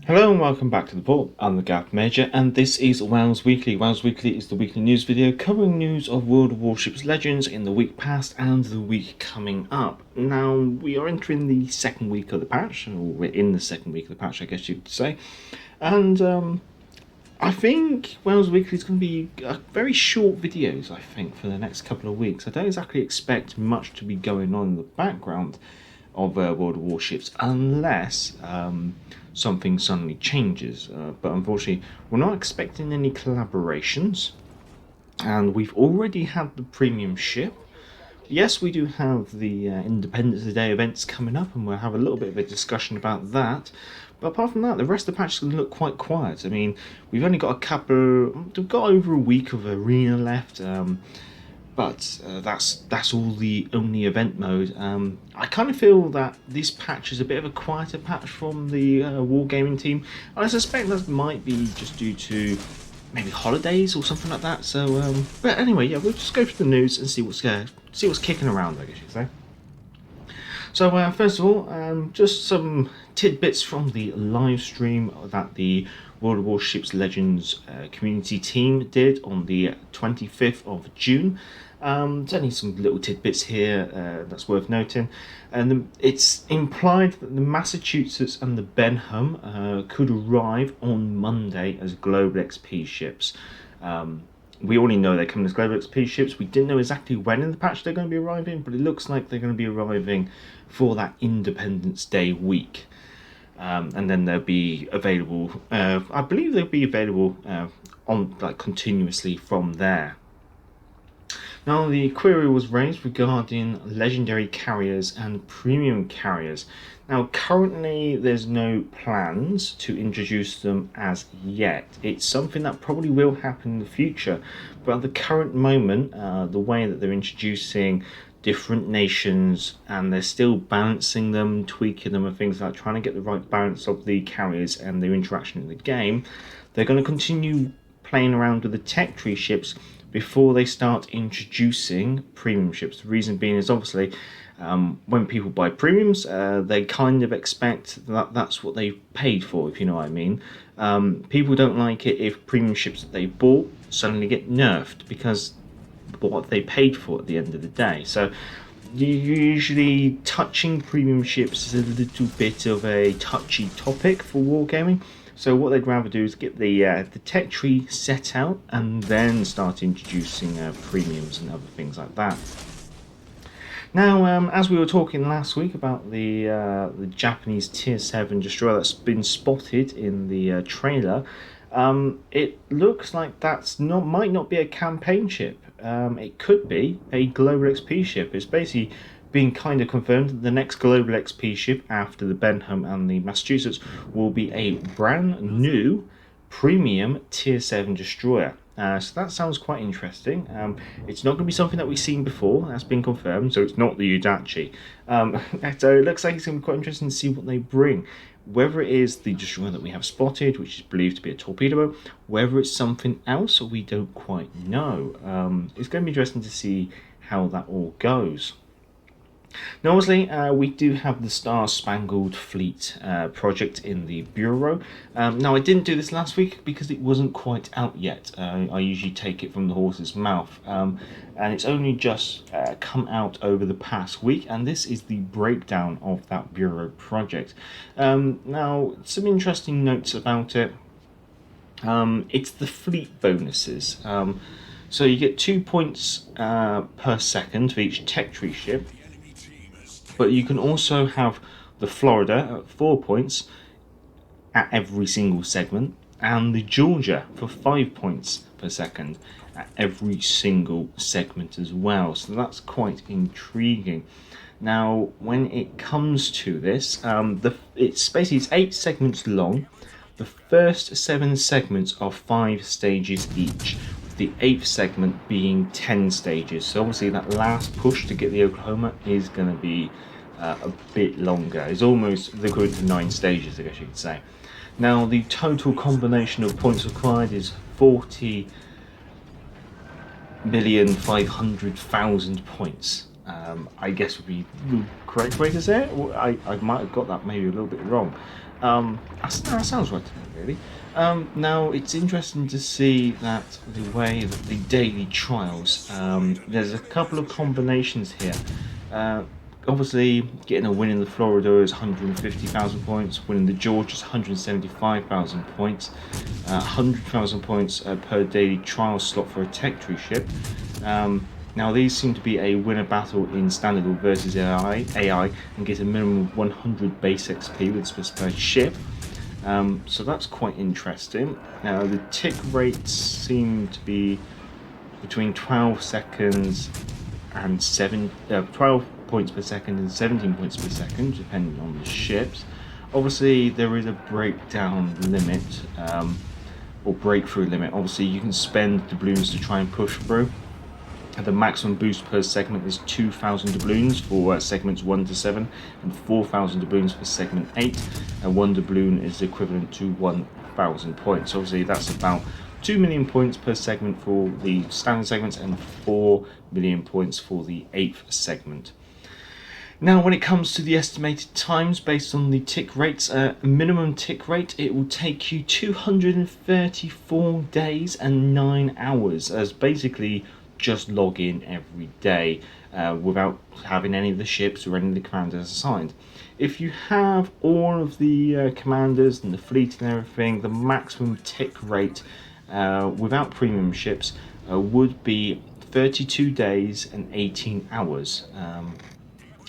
Hello and welcome back to the port. I'm the Gap Major and this is WoWs Weekly. WoWs Weekly is the weekly news video covering news of World of Warships Legends in the week past and the week coming up. Now, we are entering the second week of the patch, or we're in the second week of the patch, I guess you could say. And I think WoWs Weekly is going to be very short videos, I think, for the next couple of weeks. I don't exactly expect much to be going on in the background of World of Warships unless something suddenly changes, but unfortunately we're not expecting any collaborations, and we've already had the premium ship. Yes, we do have the Independence Day events coming up, and we'll have a little bit of a discussion about that. But apart from that, the rest of the patch is going to look quite quiet. I mean, we've only got we've got over a week of arena left. But that's all the only event mode. I kind of feel that this patch is a bit of a quieter patch from the Wargaming team. And I suspect that might be just due to maybe holidays or something like that. So, but anyway, yeah, we'll just go through the news and see what's kicking around, I guess you'd say. So first of all, just some tidbits from the live stream that the World of Warships Legends community team did on the 25th of June. There's only some little tidbits here that's worth noting, and it's implied that the Massachusetts and the Benham could arrive on Monday as Global XP ships. We already know they're coming as Global XP ships. We didn't know exactly when in the patch they're going to be arriving, but it looks like they're going to be arriving for that Independence Day week. And then they'll be available, I believe they'll be available on continuously from there. Now, the query was raised regarding legendary carriers and premium carriers. Now, currently there's no plans to introduce them as yet. It's something that probably will happen in the future, but at the current moment, the way that they're introducing different nations and they're still balancing them, tweaking them and things like trying to get the right balance of the carriers and their interaction in the game, they're going to continue playing around with the tech tree ships before they start introducing premium ships. The reason being is obviously when people buy premiums, they kind of expect that that's what they paid for, if you know what I mean. People don't like it if premium ships that they bought suddenly get nerfed because what they paid for at the end of the day. So usually touching premium ships is a little bit of a touchy topic for wargaming. So what they'd rather do is get the tech tree set out and then start introducing premiums and other things like that. Now, as we were talking last week about the Japanese Tier 7 destroyer that's been spotted in the trailer, it looks like might not be a campaign ship. It could be a Global XP ship. It's basically being kind of confirmed that the next Global XP ship after the Benham and the Massachusetts will be a brand new premium Tier 7 destroyer. So that sounds quite interesting. It's not going to be something that we've seen before. That's been confirmed, so it's not the Udachi. So it looks like it's going to be quite interesting to see what they bring. Whether it is the destroyer that we have spotted, which is believed to be a torpedo boat, whether it's something else, we don't quite know. It's going to be interesting to see how that all goes. Now, obviously, we do have the Star Spangled Fleet project in the Bureau. Now, I didn't do this last week because it wasn't quite out yet. I usually take it from the horse's mouth. And it's only just come out over the past week, and this is the breakdown of that Bureau project. Now, some interesting notes about it. It's the fleet bonuses. So you get 2 points per second for each tech tree ship. But you can also have the Florida at 4 points at every single segment, and the Georgia for 5 points per second at every single segment as well. So that's quite intriguing. Now, when it comes to this, it's 8 segments long. The first 7 segments are 5 stages each, with the 8th segment being 10 stages. So obviously that last push to get the Oklahoma is going to be a bit longer. It's almost the equivalent to 9 stages, I guess you could say. Now, the total combination of points required is 40,500,000 points. I guess would be the correct way to say it. I might have got that maybe a little bit wrong. That sounds right to me, really. Now, it's interesting to see that the way that the daily trials, there's a couple of combinations here. Obviously, getting a win in the Florida is 150,000 points, winning the Georgia is 175,000 points, 100,000 points per daily trial slot for a tech tree ship. Now these seem to be a winner battle in standard or versus AI and get a minimum of 100 base XP with specified ship. So that's quite interesting. Now the tick rates seem to be between 12 seconds and 12 points per second and 17 points per second, depending on the ships. Obviously, there is a breakdown limit or breakthrough limit. Obviously, you can spend doubloons to try and push through. The maximum boost per segment is 2,000 doubloons for segments 1 to 7 and 4,000 doubloons for segment 8. And 1 doubloon is equivalent to 1,000 points. Obviously, that's about 2 million points per segment for the standard segments and 4 million points for the 8th segment. Now, when it comes to the estimated times based on the tick rates, minimum tick rate, it will take you 234 days and 9 hours, as basically just log in every day without having any of the ships or any of the commanders assigned. If you have all of the commanders and the fleet and everything, the maximum tick rate without premium ships would be 32 days and 18 hours.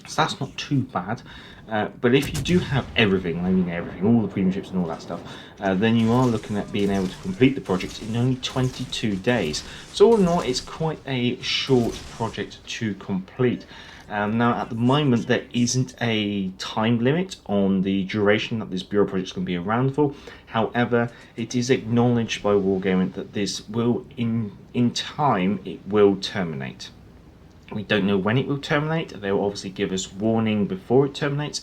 So that's not too bad. But if you do have everything, I mean everything, all the premium ships and all that stuff, then you are looking at being able to complete the project in only 22 days. So all in all, it's quite a short project to complete. Now, at the moment, there isn't a time limit on the duration that this Bureau project is going to be around for. However, it is acknowledged by Wargaming that this will, in time, it will terminate. We don't know when it will terminate. They will obviously give us warning before it terminates,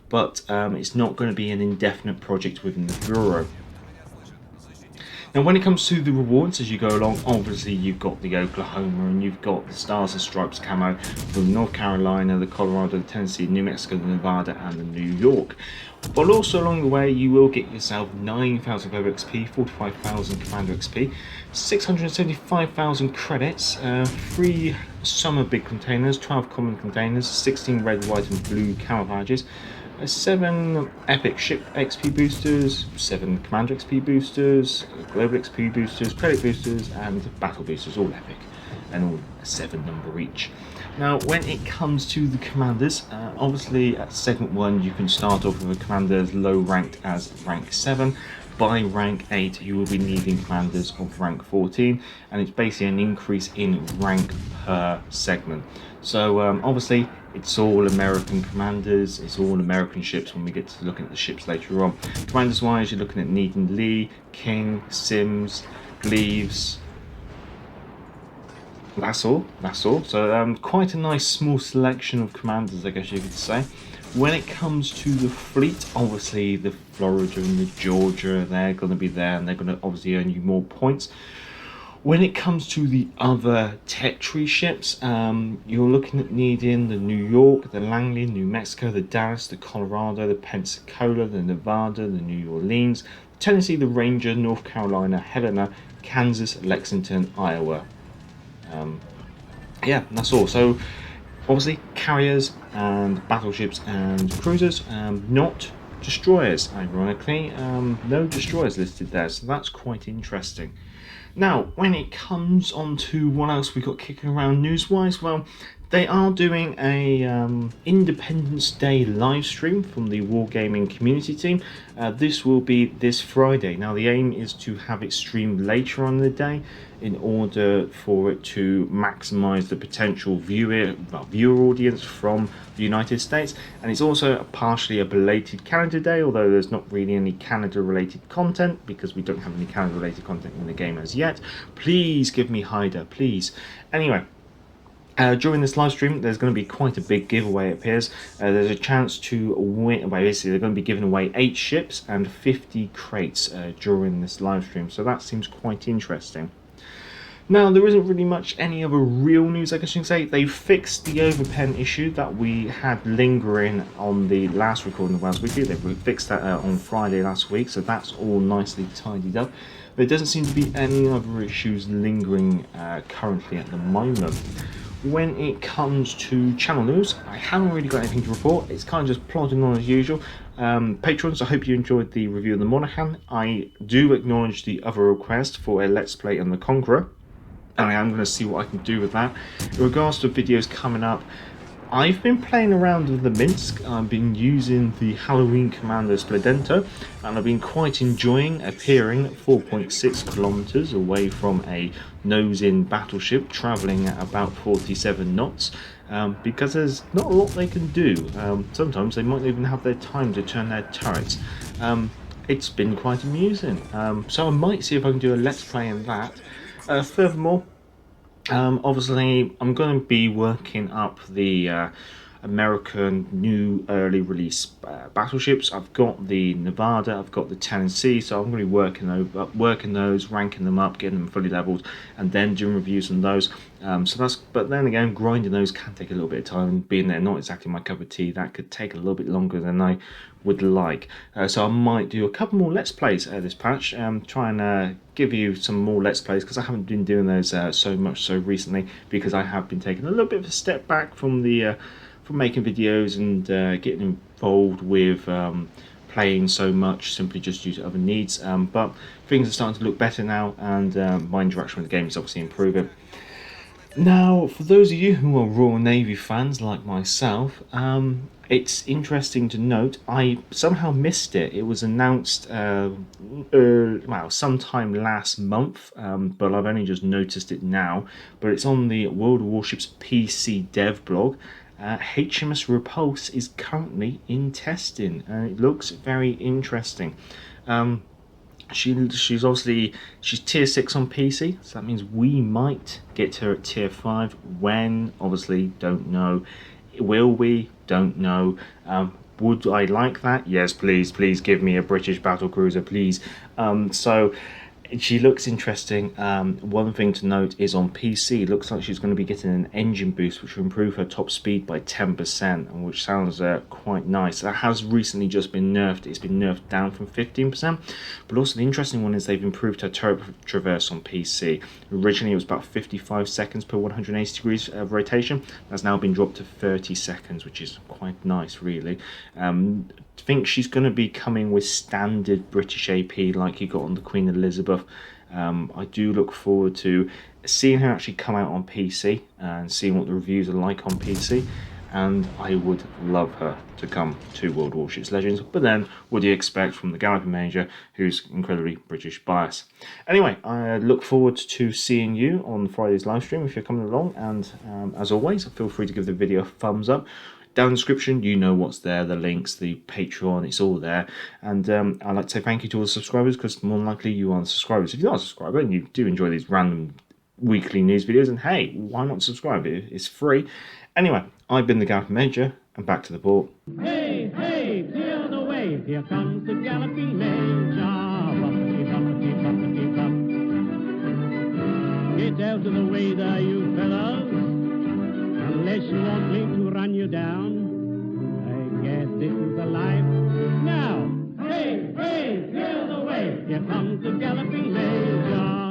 but it's not going to be an indefinite project within the Bureau. Now, when it comes to the rewards as you go along, obviously you've got the Oklahoma and you've got the Stars and Stripes camo from North Carolina, the Colorado, the Tennessee, New Mexico, the Nevada, and the New York. But also along the way, you will get yourself 9,000 Global XP, 45,000 Commander XP, 675,000 credits, 3 Summer Big Containers, 12 Common Containers, 16 Red, White, and Blue Camo badges, 7 Epic Ship XP boosters, 7 Commander XP boosters, Global XP boosters, Credit boosters, and Battle boosters, all epic, and all a 7 number each. Now, when it comes to the commanders, obviously at segment 1 you can start off with a commander as low ranked as rank 7. By rank 8 you will be needing commanders of rank 14, and it's basically an increase in rank per segment. So obviously it's all American commanders, it's all American ships when we get to looking at the ships later on. Commanders wise, you're looking at needing Lee, King, Sims, Gleaves. That's all. So quite a nice small selection of commanders, I guess you could say. When it comes to the fleet, obviously the Florida and the Georgia, they're going to be there and they're going to obviously earn you more points. When it comes to the other tech tree ships, you're looking at needing the New York, the Langley, New Mexico, the Dallas, the Colorado, the Pensacola, the Nevada, the New Orleans, Tennessee, the Ranger, North Carolina, Helena, Kansas, Lexington, Iowa. Yeah, that's all. So obviously carriers and battleships and cruisers, not destroyers, ironically. No destroyers listed there, so that's quite interesting. Now, when it comes on to what else we got kicking around news-wise, well, they are doing a Independence Day live stream from the Wargaming community team. This will be this Friday. Now, the aim is to have it streamed later on in the day in order for it to maximize the potential viewer audience from the United States. And it's also partially a belated Canada Day, although there's not really any Canada-related content because we don't have any Canada-related content in the game as yet. Please give me Haida, please. Anyway. During this live stream, there's going to be quite a big giveaway, it appears. There's a chance to win. Well, basically, they're going to be giving away 8 ships and 50 crates during this live stream, so that seems quite interesting. Now, there isn't really much any other real news, I guess you can say. They fixed the overpen issue that we had lingering on the last recording of WoWs Weekly. They fixed that on Friday last week, so that's all nicely tidied up. There doesn't seem to be any other issues lingering currently at the moment. When it comes to channel news, I haven't really got anything to report. It's kind of just plodding on as usual. Patrons, I hope you enjoyed the review of the Monaghan. I do acknowledge the other request for a Let's Play on the Conqueror, and I am going to see what I can do with that. In regards to videos coming up, I've been playing around with the Minsk. I've been using the Halloween Commander Splendento, and I've been quite enjoying appearing 4.6 kilometers away from a nose-in battleship, traveling at about 47 knots, because there's not a lot they can do. Sometimes they might even have their time to turn their turrets. It's been quite amusing, so I might see if I can do a Let's Play in that. Furthermore, obviously, I'm going to be working up the American new early release battleships. I've got the Nevada, I've got the Tennessee, so I'm going to be working those, ranking them up, getting them fully leveled, and then doing reviews on those. But then again, grinding those can take a little bit of time. Being they're not exactly my cup of tea, that could take a little bit longer than I would like. So I might do a couple more Let's Plays this patch, try and give you some more Let's Plays, because I haven't been doing those so much so recently, because I have been taking a little bit of a step back from the from making videos and getting involved with playing so much, simply just due to other needs. But things are starting to look better now, and my interaction with the game is obviously improving. Now, for those of you who are Royal Navy fans like myself, it's interesting to note I somehow missed it. It was announced well, sometime last month, but I've only just noticed it now. But it's on the World of Warships PC dev blog. HMS Repulse is currently in testing, and it looks very interesting. She's tier 6 on PC, so that means we might get her at tier 5. When? Obviously, don't know. Will we? Don't know. Would I like that? Yes, please give me a British battle cruiser, please. So she looks interesting. One thing to note is on PC, it looks like she's going to be getting an engine boost, which will improve her top speed by 10%, which sounds quite nice. That has recently just been nerfed. It's been nerfed down from 15%. But also the interesting one is they've improved her turret traverse on PC. Originally it was about 55 seconds per 180 degrees of rotation. That's now been dropped to 30 seconds, which is quite nice, really. I think she's going to be coming with standard British AP like you got on the Queen Elizabeth. I do look forward to seeing her actually come out on PC and seeing what the reviews are like on PC, and I would love her to come to World Warships Legends. But then, what do you expect from the Galloping Major, who's incredibly British biased? Anyway, I look forward to seeing you on Friday's live stream if you're coming along, and as always, feel free to give the video a thumbs up. Down in the description, you know what's there, the links, the Patreon, it's all there. And I'd like to say thank you to all the subscribers, because more than likely you are the subscribers. If you're not a subscriber and you do enjoy these random weekly news videos, and hey, why not subscribe? It's free. Anyway, I've been the Galloping Major, and back to the port. Hey, hey, clear the way, here comes the Galloping Major. Bumpity, bumpity, bumpity, bump. Get out of the way there, you fellas, unless you want me to run you down. I guess this is the life. Now, hey, hey, clear the way, here comes the Galloping Major.